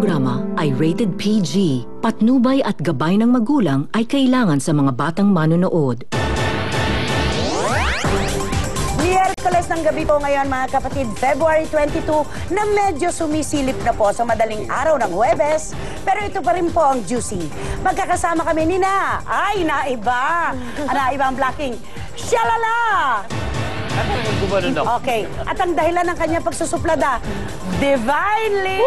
programa ay rated PG. Patnubay at gabay ng magulang ay kailangan sa mga batang manonood. Miyerkules ng gabi po ngayon mga kapatid, February 22, na medyo sumisilip na po sa madaling araw ng Huwebes. Pero ito pa rin po ang Juicy. Magkakasama kami ni naiba ang blocking. Shalala! Okay. At ang dahilan ng kanyang pagsusuplada, Divinely!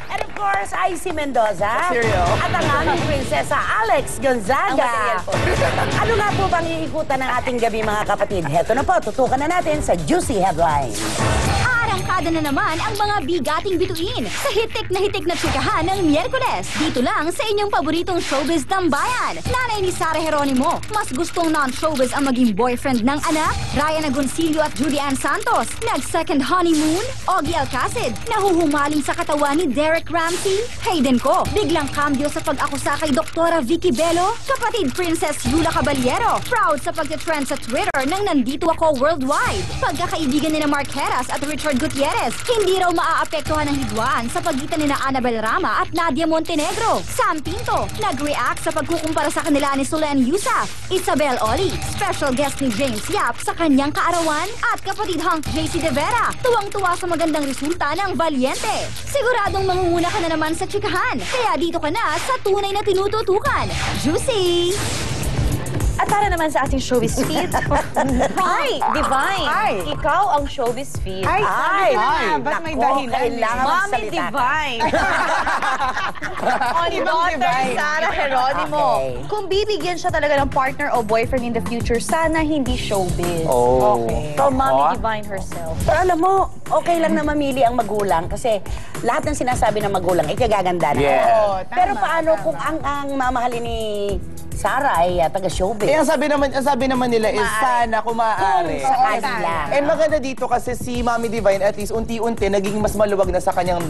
And of course, ay si Mendoza. At ang aming prinsesa, Alex Gonzaga. Ano nga po bang iikutan ng ating gabi mga kapatid? Heto na po, tutukan na natin sa Juicy Headlines. Arangkada na naman ang mga bigating bituin sa hitik na tsikahan ng Miyerkules. Dito lang sa inyong paboritong showbiz tambayan. Nanay ni Sara Geronimo, mas gustong non-showbiz ang maging boyfriend ng anak. Ryan Agoncillo at Judy Ann Santos, nag-second honeymoon. Ogie Alcacid, nahuhumaling sa katawan ni Derek Ramsey. Hayden Ko, biglang cambio sa pag-akusa kay Doktora Vicky Bello. Kapatid Princess Yula Caballero, proud sa pagtitrend sa Twitter ng Nandito Ako Worldwide. Pagkakaibigan ni Mark Heras at Richard Gutierrez, hindi raw maaapektuhan ng hidwaan sa pagitan ni Annabel Rama at Nadia Montenegro. Sam Pinto, nag-react sa pagkukumpara sa kanila ni Solen Yusaf. Isabel Oli, special guest ni James Yap sa kanyang kaarawan. At kapatid Hank JC De Vera, tuwang-tuwa sa magandang resulta ng Valiente. Siguradong mangunguna ka na naman sa tsikahan, kaya dito ka na sa tunay na tinututukan. Juicy! At para naman sa ating showbiz feed. Hi, Divine. Hi. Ikaw ang showbiz feed. Ay, ba't may dahilan? kailangan Mami magsalita ka. Divine. On daughter Sara Geronimo. Okay. Kung bibigyan siya talaga ng partner o boyfriend in the future, sana hindi showbiz. Okay. So, Mami Divine herself. Pero alam mo, okay lang na mamili ang magulang kasi lahat ng sinasabi ng magulang ay kagaganda na. Yeah. Oo, tama, Pero paano tama. kung ang mamahalin ni Sara ay taga-showbiz? Eh, ang sabi naman nila is sana kung maaari. Kung sakali lang. And maganda dito kasi si Mami Divine at least unti-unti naging mas maluwag na sa kanyang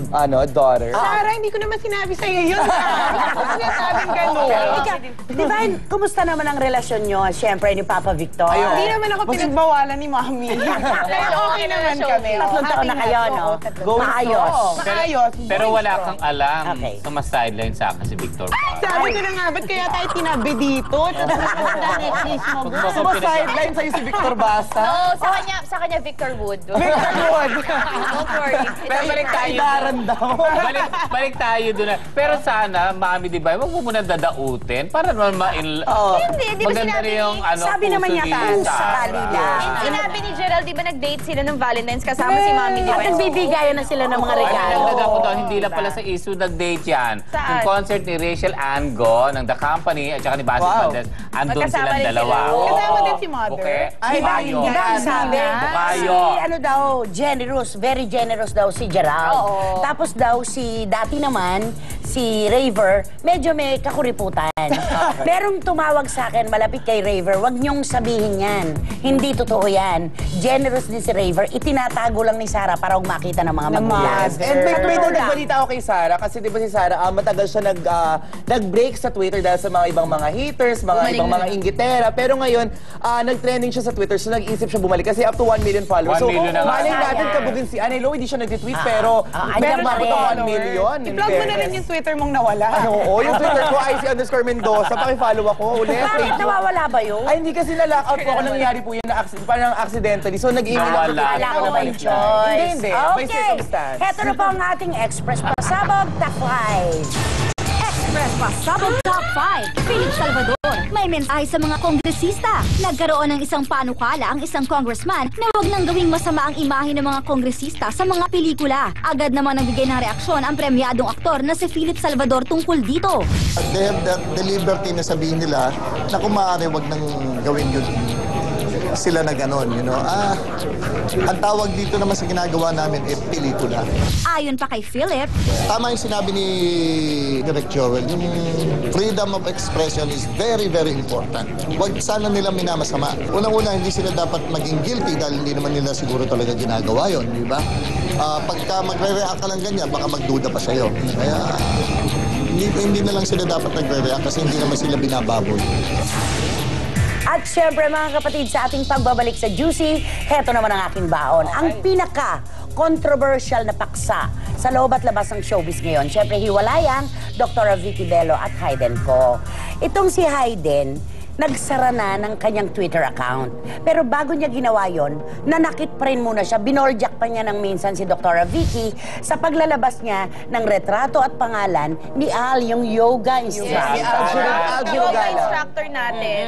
daughter. Sarah, hindi ko naman sinabi sa'yo yun. Hindi ko sinasabing gano'n. Divine, kumusta naman ang relasyon nyo? Siyempre, ni Papa Victor. Ayun. Hindi naman ako pinagbawalan ni Mami. Pero okay naman kami. Tatlong taon na kayo, no? Maayos. Maayos. Pero wala kang alam. Okay. Sumasideline sa akin si Victor. Sabi ko na nga, ba't kaya tayo tinabi dito? Sumasideline sa'yo si Victor Basa. No, sa kanya Victor Wood. Victor Wood. Don't worry. Pero balik tayo. Kaidaran daw. balik tayo doon. Pero sana, Mami Divine, wag mo muna dadautin para naman Hindi, di ba maganda sinabi rin yung ni- Sabi naman niya, kung sakali lang. Sinabi ni Gerald, di ba nag-date sila ng Valentine's kasama si Mami At Divine? nagbibigayan na sila ng mga regalo. Nagdaga ko doon, hindi lang pala sa issue nag-date yan. Saan? Yung concert ni Rachel Ango ng The Company at saka ni Basil Valdez, andun Magkasama silang rin dalawa. sila. Oo. Kasama din si Mother. Okay. Ay, Bukayo. Di ba ang sabi? Bukayo. Si ano daw, generous, very generous daw si Gerald. Oo. Tapos daw si dati naman, si Raver, medyo may kakuriputan. Merong tumawag sa akin malapit kay Raver, wag niyong sabihin yan. Hindi totoo yan. Generous din si Raver, itinatago lang ni Sara para huwag makita ng mga magulang. And may nagbalita ako kay Sara kasi di ba si Sara matagal siya nag-break sa Twitter dahil sa mga ibang mga haters, ibang mga inggitera. Pero ngayon, nag-trending siya sa Twitter so nag-isip siya bumalik kasi up to 1 million followers. 1 million na nga. maling natin kabugin si Anelo, hindi siya nag-tweet pero andyan meron pa ako rin. ng 1 million. in I-plug mo na rin fairness. yung Twitter mong nawala. Ano, oo, yung Twitter ko, IC_Mendoza. Paki-follow ako ulit. Bakit Thank you. nawawala ba yun? Ay, hindi kasi na-lock out po ako. Nangyari po yun parang accidentally. So, nag-email ako. Nawala. Wala ko na by balik na. choice. Hindi. By Okay. circumstance. Heto na po ang ating Express Pasabog Top 5. Express Pasabog Top 5. Philip Salvador, may mensahe sa mga kongresista. Nagkaroon ng isang panukala ang isang congressman na huwag nang gawing masama ang imahe ng mga kongresista sa mga pelikula. Agad naman nagbigay ng reaksyon ang premyadong aktor na si Philip Salvador tungkol dito. They have the liberty na sabihin nila na kung maaari wag nang gawin yun sila na gano'n, you know. Ang tawag dito naman sa ginagawa namin pelikula. Ayon pa kay Philip, Tama yung sinabi ni Direk Joel, yung freedom of expression is very, very important. Huwag sana nila minamasama. Unang-una, hindi sila dapat maging guilty dahil hindi naman nila siguro talaga ginagawa yon, di ba? Pagka magre-react ka lang ganyan, baka magduda pa sa'yo. Kaya hindi na lang sila dapat nagre-react kasi hindi naman sila binababoy. At syempre mga kapatid, sa ating pagbabalik sa Juicy, heto naman ang aking baon. Ang pinaka-controversial na paksa sa loob at labas ng showbiz ngayon. Siyempre, hiwalayang Dr. Vicky Bello at Hayden ko. Itong si Hayden, nagsara na ng kanyang Twitter account. Pero bago niya ginawa yon, nanakit pa rin muna siya. Binoljak pa niya ng minsan si Dr. Vicky sa paglalabas niya ng retrato at pangalan ni Al, yung yoga instructor. Yoga instructor natin.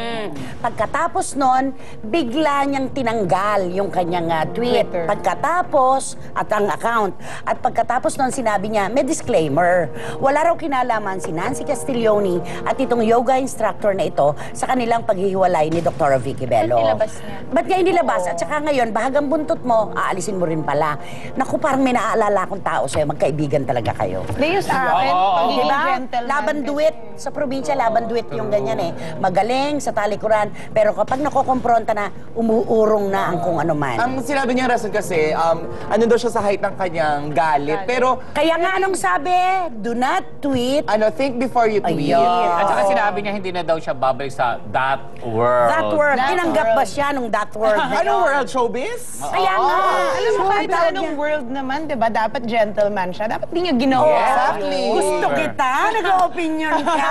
Pagkatapos nun, bigla niyang tinanggal yung kanyang tweet. Pagkatapos, at ang account. At pagkatapos nun, sinabi niya, may disclaimer. Wala raw kinalaman si Nancy Castiglione at itong yoga instructor na ito sa kanilang paghihiwalay ni Dr. Vicky Bello. Ba't nilabas niya? Ba't niya inilabas? At saka ngayon, bahagang buntot mo, aalisin mo rin pala. Naku, parang may naaalala akong tao sa'yo, magkaibigan talaga kayo. Hindi yung sa akin, pagiging Diba? gentleman. Laban duet. Sa probinsya, laban duet yung ganyan eh. Magaling sa talikuran, pero kapag nakokompronta na, umuurong na ang kung ano man. Ang sinabi niya rason kasi, ano daw siya sa height ng kanyang galit. Pero, Kaya nga anong sabi? Do not tweet. think before you tweet. Ayun. At saka sinabi niya hindi na daw siya babalik sa that world. That word. That Tinanggap ba world. siya nung that word? na Anong yun? world showbiz? Kaya nga. Alam mo, kahit tawag anong niya. world naman, di ba, dapat gentleman siya. Dapat di niya ginawa. Exactly. Gusto kita, nag-opinion ka.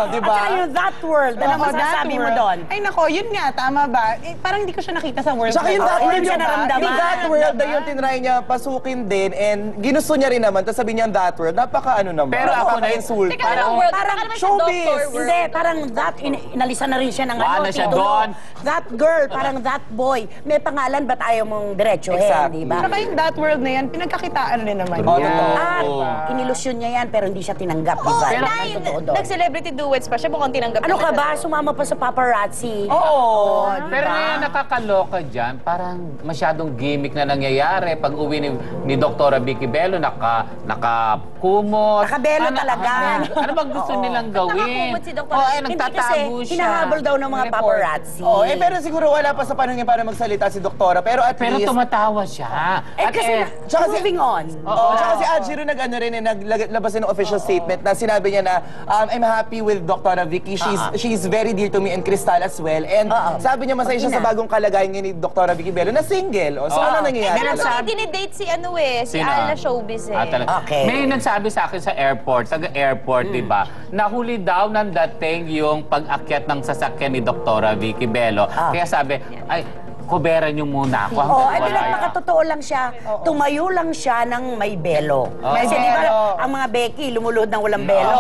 Diba? At saka yung that world, ano Oo, that masasabi mo world. doon? Ay nako, yun nga, tama ba? Eh, parang hindi ko siya nakita sa world. Tsaka yung na- that Or world, hindi siya yung naramdaman. yung that world na yung tinry niya pasukin din and ginusto niya rin naman, tapos sabi niya that world, napaka ano naman. Pero ako na- insult. Teka, anong world? Parang Baka naman siya showbiz. doctor world. Hindi, parang that, inalisan na rin siya ng Wala na siya titulo. doon. That girl, parang that boy. May pangalan, ba't ayaw mong diretsuhin, Exactly. di ba? Saka yung that world na yan, pinagkakitaan rin naman. Oh, yan. totoo. At inilusyon niya yan, pero hindi siya tinanggap, di ba? pero Yan ang totoo doon. Nag-celebrity duets pa siya, mukhang tinanggap Ano na ka siya. ba? Sumama pa sa paparazzi. Oo. Pero ngayon nakakaloka dyan, parang masyadong gimmick na nangyayari. Pag uwi ni Dr. Vicky Bello, nakakumot. Nakabelo talaga. Ano bang gusto nilang gawin? nakakumot si Dr. Oo, Hindi Hindi nagtatago kasi siya. hinahabol daw ng mga Report. paparazzi. Oh, pero siguro wala pa sa panahon niya para magsalita si Doktora. Pero at Pero least... tumatawa siya. At kasi tsaka si- moving on. Oo, tsaka si Ajiro nag-ano rin naglabas ng official statement na sinabi niya na I'm happy with Dr. Vicky. She's very dear to me and Crystal as well. And sabi niya masaya siya sa bagong kalagayan niya ni Dr. Vicky Bello na single. So ano nangyayari? Pero Sabi- sabi, dinidate si ano si Sino? Al na showbiz eh. Talaga. Okay. May nagsabi sa akin sa airport, taga-airport, di ba? Nahuli daw ng dating yung pag-akyat ng sasakyan ni Dr. Vicky Bello. Kaya sabi, ay, kuberan niyo muna ako hanggang Oh, ay wala yan. nakatotoo lang siya. Tumayo lang siya ng may belo. Kasi di ba, ang mga Becky, lumuluhod ng walang belo.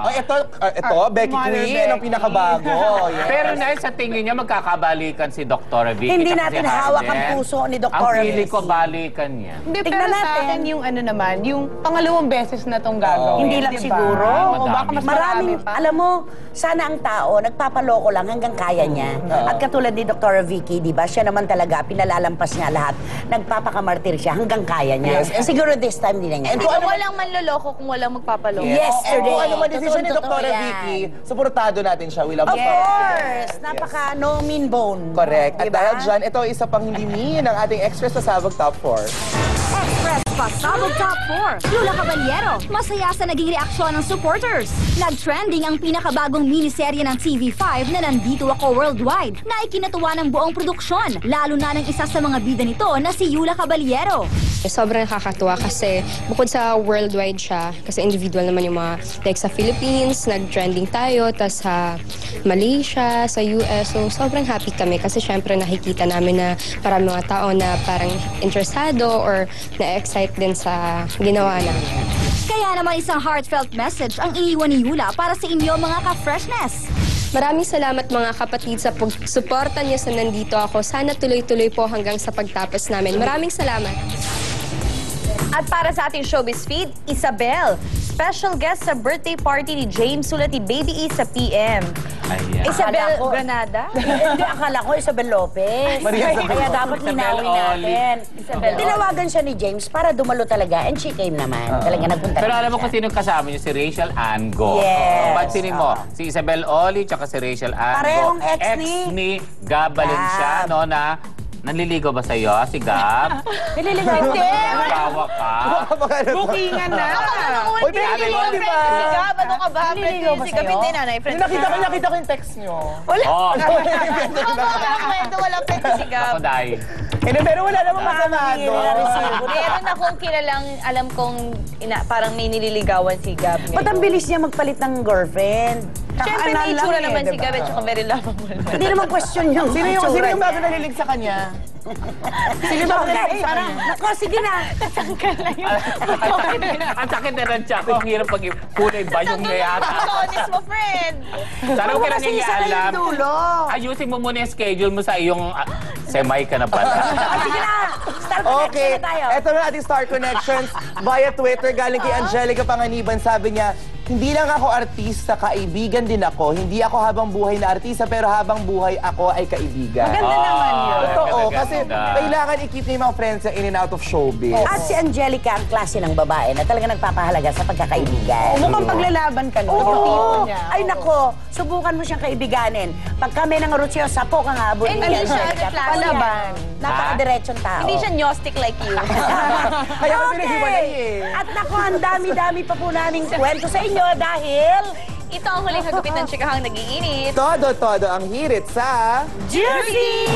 Ito, Becky Mother Queen, Becky. ang pinakabago. Yes. Pero na sa tingin niya, magkakabalikan si Dr. Vicky. Hindi tsaka natin si hawak ang Harden. puso ni Dr. Ang pili ko, Vicky. balikan niya. Hindi, Tingnan pero sa natin. akin yung ano naman, yung pangalawang beses na tong gagawin. Hindi lang di ba? siguro. Oo, baka mas marami Maraming, pa. alam mo, sana ang tao, nagpapaloko lang hanggang kaya niya. At katulad ni Dr. Vicky, di ba, siya naman talaga, pinalalampas niya lahat. Nagpapakamartir siya hanggang kaya niya. Yes, and- Siguro this time din niya. Hindi ko walang manloloko kung walang magpapaloko. Yesterday. Kung ano man decision ni Totoo Dr. yan. Vicky, supportado natin siya. We love Of Dr. course! Napaka no mean bone. Correct. At Diba? dahil dyan, ito isa pang hindi mean ng ating Express sa Sabog Top 4. Express Pasabog Top 4. Lula Caballero, masaya sa naging reaksyon ng supporters. Nag-trending ang pinakabagong miniserye ng TV5 na Nandito Ako Worldwide na ikinatuwa ng buong produksyon, lalo na ng isa sa mga bida nito na si Yula Caballero. Sobrang nakakatuwa kasi bukod sa worldwide siya, kasi individual naman yung mga, like sa Philippines, nag-trending tayo, tas sa Malaysia, sa US, so sobrang happy kami kasi syempre nakikita namin na parang mga tao na parang interesado or na-excite din sa ginawa namin. Kaya naman isang heartfelt message ang iniwan ni Yula para sa inyo mga ka-freshness. Maraming salamat mga kapatid sa pagsuporta niyo sa Nandito Ako. Sana tuloy-tuloy po hanggang sa pagtapos namin. Maraming salamat. At para sa ating showbiz feed, Isabel, special guest sa birthday party ni James Sulati Baby E sa PM. Ayan. Isabel Akala ko- Granada? Hindi, akala ko Isabel Lopez. Maria Isabel Kaya Lopez. dapat Isabel linawin Oli. natin. Isabel Oli. Tinawagan siya ni James para dumalo talaga and she came naman. Talaga nagpunta Pero naman alam mo siya. kung sino kasama niyo, si Rachel Ango. Yes. Pansinin mo, si Isabel Oli tsaka si Rachel Ango. Parehong ex ni Gab Valenciano na Nanliligaw ba sa'yo, si Gab? Nililigaw Hindi. Bawa ka? Bookingan na. Uy, pwede mo, di ba? Si Gab, ano ka ba? Nililigaw ba Si Gab, sa'yo? hindi nanay. Friend Nakita ko yung text nyo. Oh, Walang kwento, walang kwento si Gab. ako dahil. Hindi, pero wala namang masama doon. Meron akong kilalang, alam kong parang may nililigawan si Gab ngayon. Ba't ang bilis niya magpalit ng girlfriend? Siyempre may Kakaanan itsura lang naman si diba? Gab at saka very lovable. Hindi naman question yung Sino itsura yung niya. bago nalilig sa kanya? Sino ba nalilig sa kanya? Nako, sige na. Ang sakit na ng tiyak ko. Ang hirap pag kulay ba yung yata. Honest mo, friend. Sana ko Kasi isa na alam. yung dulo. Ayusin mo muna yung schedule mo sa iyong semay ka na pala. Sige na. Star Okay, connection na tayo. eto na ating Star Connections via Twitter. Galing kay Angelica Panganiban, sabi niya, hindi lang ako artista, kaibigan din ako. Hindi ako habang buhay na artista, pero habang buhay ako ay kaibigan. Maganda naman yun. Totoo, Ganda. kasi kailangan i-keep niya yung mga friends niya in and out of showbiz. At si Angelica, ang klase ng babae na talaga nagpapahalaga sa pagkakaibigan. Mukhang paglalaban ka nun. Yung tipo Oo. niya. Ay nako, subukan mo siyang kaibiganin. Pag kami ng Rutsyo, sapo kang habol Eh, ni hindi siya Angelica. nagklase. Palaban. Napakadiretsong tao. Hindi siya gnostic like you. Kaya ko pinaghiwalay eh. At naku, ang dami-dami pa po naming kwento sa inyo dahil... Ito ang huling hagupit ng chikahang nag-iinit. Todo ang hirit sa... Juicy!